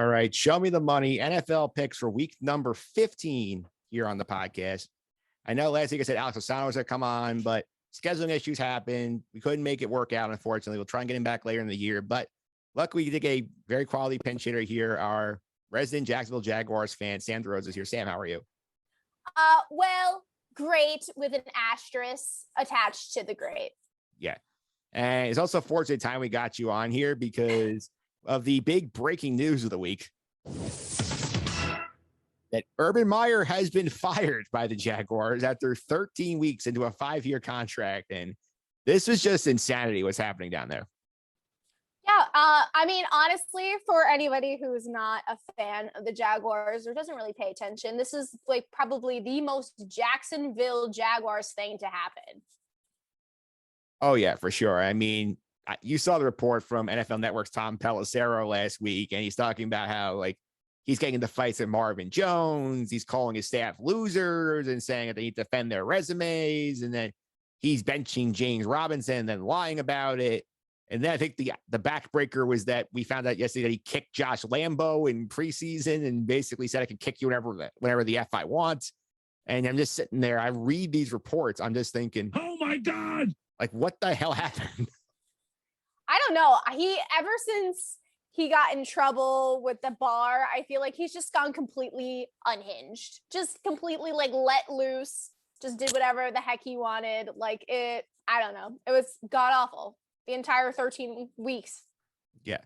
All right. Show me the money. NFL picks for week number 15 here on the podcast. I know last week I said Alex Osano was going to come on, but scheduling issues happened. We couldn't make it work out, unfortunately. We'll try and get him back later in the year. But luckily, we did get a very quality pinch hitter here. Our resident Jacksonville Jaguars fan, Sam Derosa, is here. Sam, how are you? Well, great with an asterisk attached to the great. Yeah. And it's also fortunate time we got you on here because of the big breaking news of the week that Urban Meyer has been fired by the Jaguars after 13 weeks into a 5-year contract. And this was just insanity what's happening down there. Yeah, I mean, honestly, for anybody who's not a fan of the Jaguars or doesn't really pay attention, this is like probably the most Jacksonville Jaguars thing to happen. Oh, yeah, for sure. I mean, you saw the report from NFL Network's Tom Pelissero last week, and he's talking about how, like, he's getting into fights with Marvin Jones. He's calling his staff losers and saying that they need to defend their resumes. And then he's benching James Robinson and then lying about it. And then I think the backbreaker was that we found out yesterday that he kicked Josh Lambo in preseason and basically said, I can kick you whenever the F I want. And I'm just sitting there. I read these reports. I'm just thinking, oh, my God, like, what the hell happened? I don't know. Ever since he got in trouble with the bar, I feel like he's just gone completely unhinged, just completely like let loose, just did whatever the heck he wanted. Like I don't know. It was god awful the entire 13 weeks. Yeah.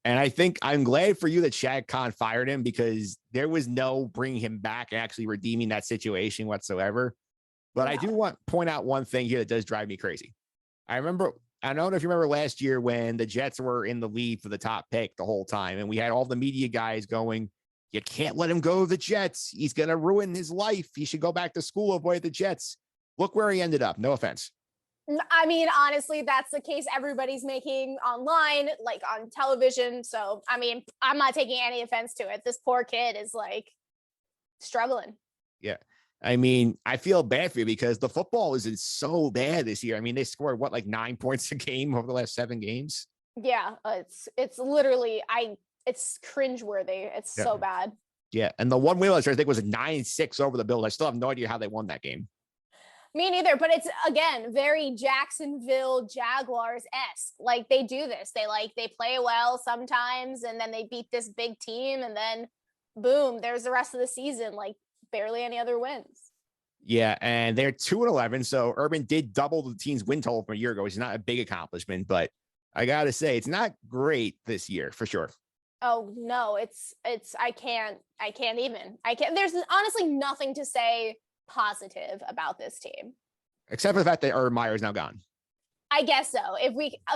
And I think I'm glad for you that Shad Khan fired him because there was no bringing him back and actually redeeming that situation whatsoever. But I do want to point out one thing here that does drive me crazy. I don't know if you remember last year when the Jets were in the lead for the top pick the whole time. And we had all the media guys going, you can't let him go to the Jets. He's going to ruin his life. He should go back to school, avoid the Jets. Look where he ended up. No offense. I mean, honestly, that's the case everybody's making online, like on television. So, I mean, I'm not taking any offense to it. This poor kid is like struggling. Yeah. I mean, I feel bad for you because the football isn't so bad this year. I mean, they scored like 9 points a game over the last 7 games. Yeah, it's literally it's cringeworthy. It's so bad. Yeah, and the one win I think was a 9-6 over the Bills. I still have no idea how they won that game. Me neither, but it's again very Jacksonville Jaguars-esque. Like they do this. They play well sometimes, and then they beat this big team, and then boom, there's the rest of the season. Like barely any other wins. Yeah, and they're 2-11. So Urban did double the team's win total from a year ago, which is not a big accomplishment, but I gotta say it's not great this year for sure. Oh no, it's I can't even. There's honestly nothing to say positive about this team. Except for the fact that Urban Meyer is now gone. I guess so.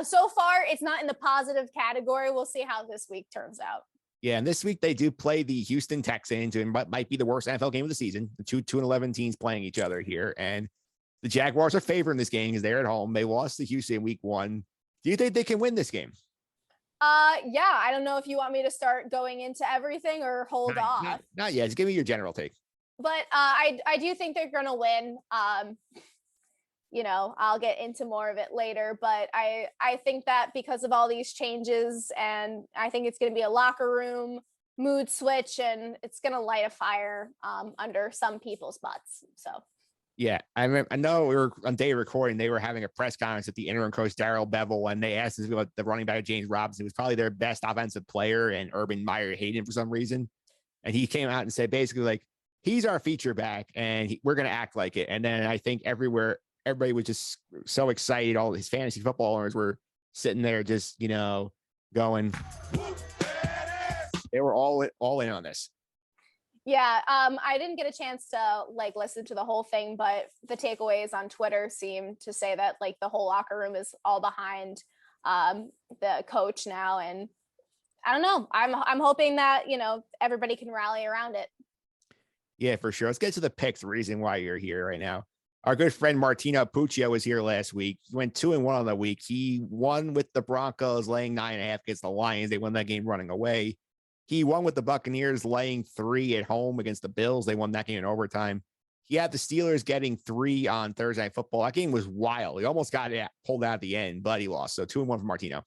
So far it's not in the positive category. We'll see how this week turns out. Yeah, and this week they do play the Houston Texans, and what might be the worst NFL game of the season. The 2-11 teams playing each other here, and the Jaguars are favoring this game because they're at home. They lost to Houston week 1. Do you think they can win this game? Yeah. I don't know if you want me to start going into everything or hold off. Not yet. Just give me your general take. But I do think they're gonna win. I'll get into more of it later, but I think that because of all these changes, and I think it's going to be a locker room mood switch, and it's going to light a fire under some people's butts. So, yeah, I know we were on day recording. They were having a press conference with the interim coach, Darrell Bevel, and they asked us about the running back, James Robinson. It was probably their best offensive player, and Urban Meyer hated him for some reason. And he came out and said basically like, he's our feature back, and we're going to act like it. And then I think everybody was just so excited. All his fantasy football owners were sitting there just, going, they were all in on this. Yeah. I didn't get a chance to listen to the whole thing, but the takeaways on Twitter seem to say that the whole locker room is all behind the coach now. And I don't know. I'm hoping that, everybody can rally around it. Yeah, for sure. Let's get to the picks. The reason why you're here right now. Our good friend Martino Puccio was here last week. He went 2-1 on the week. He won with the Broncos laying 9.5 against the Lions. They won that game running away. He won with the Buccaneers laying 3 at home against the Bills. They won that game in overtime. He had the Steelers getting 3 on Thursday Night Football. That game was wild. He almost got it pulled out at the end, but he lost. So 2-1 for Martino.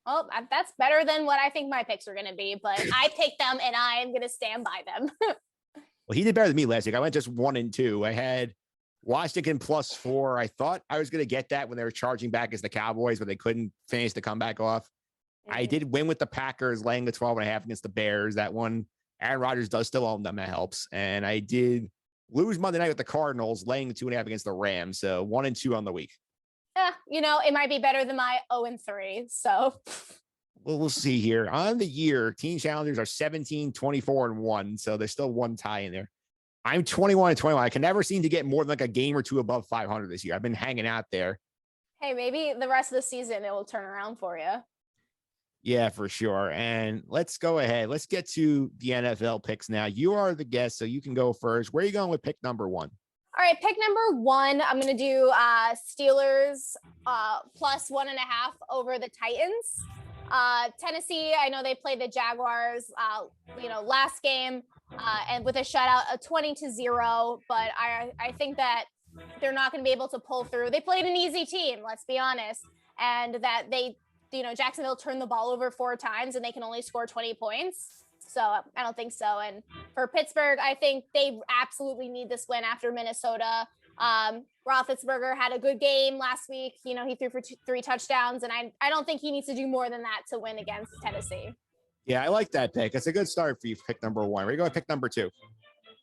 Oh, that's better than what I think my picks are going to be, but I picked them and I am going to stand by them. Well, he did better than me last week. I went just 1-2. I had Washington +4. I thought I was going to get that when they were charging back as the Cowboys, but they couldn't finish the comeback off. I did win with the Packers, laying the 12.5 against the Bears. That one, Aaron Rodgers does still own them. That helps. And I did lose Monday night with the Cardinals, laying the 2.5 against the Rams. So 1-2 on the week. Yeah, it might be better than my 0-3. So Well, we'll see here. On the year, team challengers are 17, 24-1. So there's still one tie in there. I'm 21-21. I can never seem to get more than like a game or two above 500 this year. I've been hanging out there. Hey, maybe the rest of the season it will turn around for you. Yeah, for sure. And let's go ahead. Let's get to the NFL picks now. You are the guest, so you can go first. Where are you going with pick number 1? All right, pick number 1. I'm going to do Steelers +1.5 over the Titans. Tennessee, I know they played the Jaguars, last game and with a shutout of 20-0, but I think that they're not going to be able to pull through. They played an easy team, let's be honest, and that Jacksonville turned the ball over 4 times and they can only score 20 points. So I don't think so. And for Pittsburgh, I think they absolutely need this win after Minnesota. Roethlisberger had a good game last week. He threw for 3 touchdowns, and I don't think he needs to do more than that to win against Tennessee. Yeah, I like that pick. It's a good start for you for pick number 1. Where are you going with pick number 2?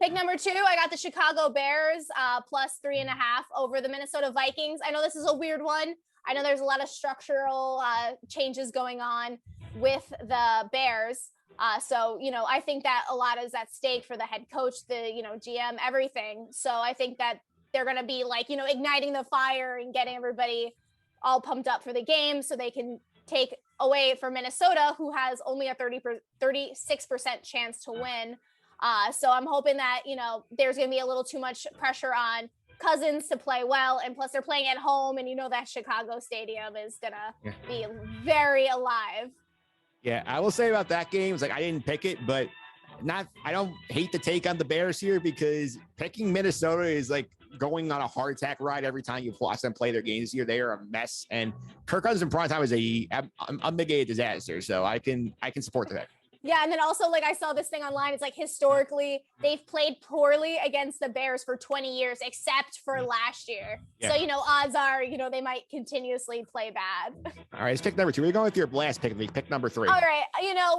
Pick number 2, I got the Chicago Bears +3.5 over the Minnesota Vikings. I know this is a weird one. I know there's a lot of structural changes going on with the Bears. So, I think that a lot is at stake for the head coach, the, GM, everything. So I think that they're going to be igniting the fire and getting everybody all pumped up for the game so they can take away from Minnesota, who has only a 36% chance to win. So I'm hoping that, there's going to be a little too much pressure on Cousins to play well. And plus they're playing at home, and that Chicago stadium is going to be very alive. Yeah, I will say about that game, it's I didn't pick it, but I don't hate the take on the Bears here, because picking Minnesota is going on a heart attack ride every time you watch them play their games this year. They are a mess, and Kirk Cousins in prime time is a unmitigated disaster. So I can support that. Yeah, and then also, I saw this thing online. It's historically, they've played poorly against the Bears for 20 years, except for last year. Yeah. So, odds are, they might continuously play bad. All right, let's pick number 2. We're going with your last pick of the week. Pick number 3. All right,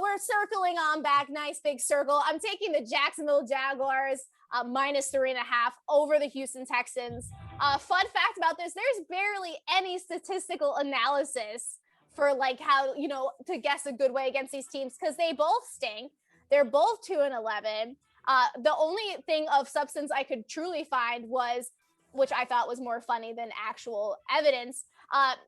we're circling on back. Nice big circle. I'm taking the Jacksonville Jaguars -3.5 over the Houston Texans. Fun fact about this, there's barely any statistical analysis for how, to guess a good way against these teams, because they both stink. They're both 2-11. The only thing of substance I could truly find was, which I thought was more funny than actual evidence,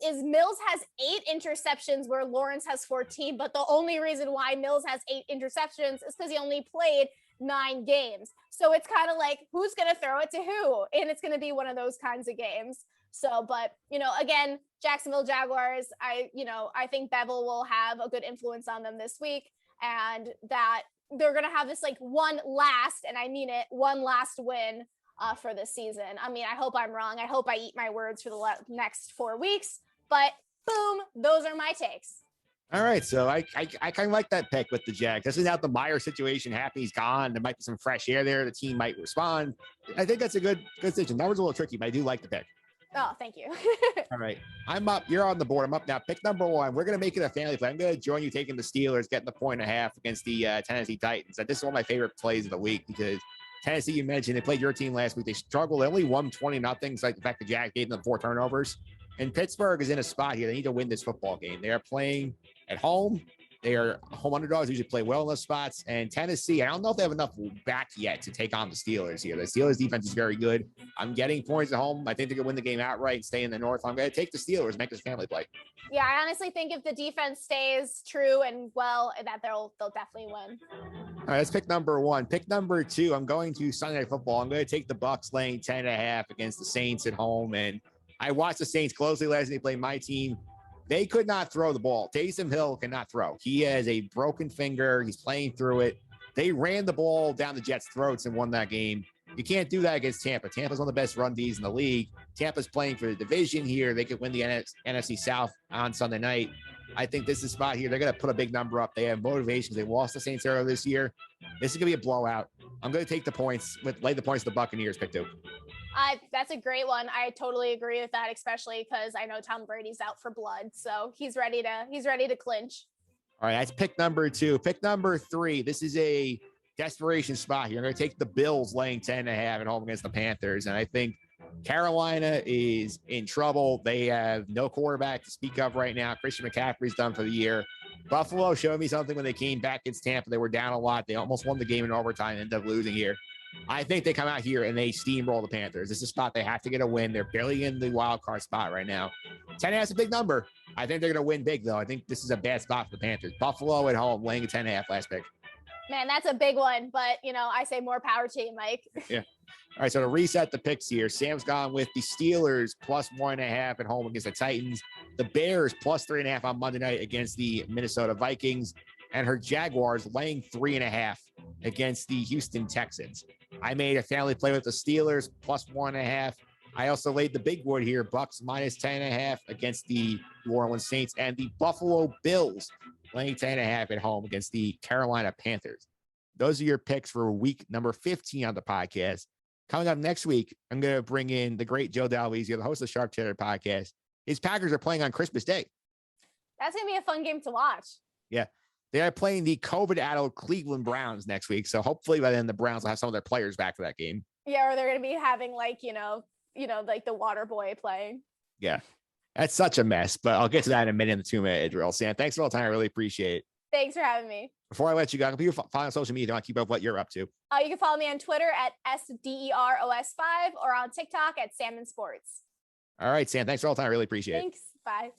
is Mills has 8 interceptions where Lawrence has 14. But the only reason why Mills has 8 interceptions is because he only played 9 games. So it's kind of who's going to throw it to who? And it's going to be one of those kinds of games. So, but, again, Jacksonville Jaguars, I think Bevel will have a good influence on them this week, and that they're going to have this one last, and I mean it, one last win for this season. I mean, I hope I'm wrong. I hope I eat my words for the next 4 weeks, but boom, those are my takes. All right. So I kind of like that pick with the Jags. This is now the Meyer situation. Happy's gone. There might be some fresh air there. The team might respond. I think that's a good decision. That was a little tricky, but I do like the pick. Oh, thank you. All right. I'm up. You're on the board. I'm up now. Pick number 1. We're going to make it a family play. I'm going to join you taking the Steelers, getting the 1.5 against the Tennessee Titans. This is one of my favorite plays of the week, because Tennessee, you mentioned, they played your team last week. They struggled. They only won 20-0. It's the fact the Jags gave them 4 turnovers. And Pittsburgh is in a spot here. They need to win this football game. They are playing at home. They are home underdogs, usually play well in those spots. And Tennessee, I don't know if they have enough back yet to take on the Steelers here. The Steelers defense is very good. I'm getting points at home. I think they can win the game outright and stay in the North. I'm going to take the Steelers, make this family play. Yeah, I honestly think if the defense stays true and well, that they'll definitely win. All right, let's pick number 1. Pick number 2, I'm going to Sunday Night Football. I'm going to take the Bucs laying 10.5 against the Saints at home. And I watched the Saints closely last night play my team. They could not throw the ball. Taysom Hill cannot throw. He has a broken finger. He's playing through it. They ran the ball down the Jets' throats and won that game. You can't do that against Tampa. Tampa's one of the best run Ds in the league. Tampa's playing for the division here. They could win the NFC South on Sunday night. I think this is a spot here. They're going to put a big number up. They have motivation because they lost the Saints earlier this year. This is going to be a blowout. I'm going to take the points, lay the points to the Buccaneers, pick 2. That's a great one. I totally agree with that, especially because I know Tom Brady's out for blood, so he's ready to clinch. All right, that's pick number 2. Pick number 3. This is a desperation spot here. I'm going to take the Bills laying 10.5 at home against the Panthers, and I think Carolina is in trouble. They have no quarterback to speak of right now. Christian McCaffrey's done for the year. Buffalo showed me something when they came back against Tampa. They were down a lot. They almost won the game in overtime, ended up losing here. I think they come out here and they steamroll the Panthers. This is a spot they have to get a win. They're barely in the wild card spot right now. 10.5 is a big number. I think they're going to win big, though. I think this is a bad spot for the Panthers. Buffalo at home, laying a 10.5 last pick. Man, that's a big one, but, I say more power to you, Mike. Yeah. All right, so to reset the picks here, Sam's gone with the Steelers plus 1.5 at home against the Titans, the Bears plus 3.5 on Monday night against the Minnesota Vikings, and her Jaguars laying 3.5 against the Houston Texans. I made a family play with the Steelers plus 1.5. I also laid the big wood here, Bucks minus 10.5 against the New Orleans Saints, and the Buffalo Bills laying 10.5 at home against the Carolina Panthers. Those are your picks for week number 15 on the podcast. Coming up next week, I'm going to bring in the great Joe Dalvizio, the host of the Sharp Cheddar podcast. His Packers are playing on Christmas Day. That's going to be a fun game to watch. Yeah. They are playing the COVID-addled Cleveland Browns next week. So hopefully by then the Browns will have some of their players back for that game. Yeah, or they're going to be having like the water boy playing. Yeah. That's such a mess, but I'll get to that in a minute in the 2-minute drill. Sam, thanks for all the time. I really appreciate it. Thanks for having me. Before I let you go, I'll follow on social media. I want to keep up what you're up to. You can follow me on Twitter at SDEROS5 or on TikTok at Salmon Sports. All right, Sam. Thanks for all the time. I really appreciate it. Thanks. Bye.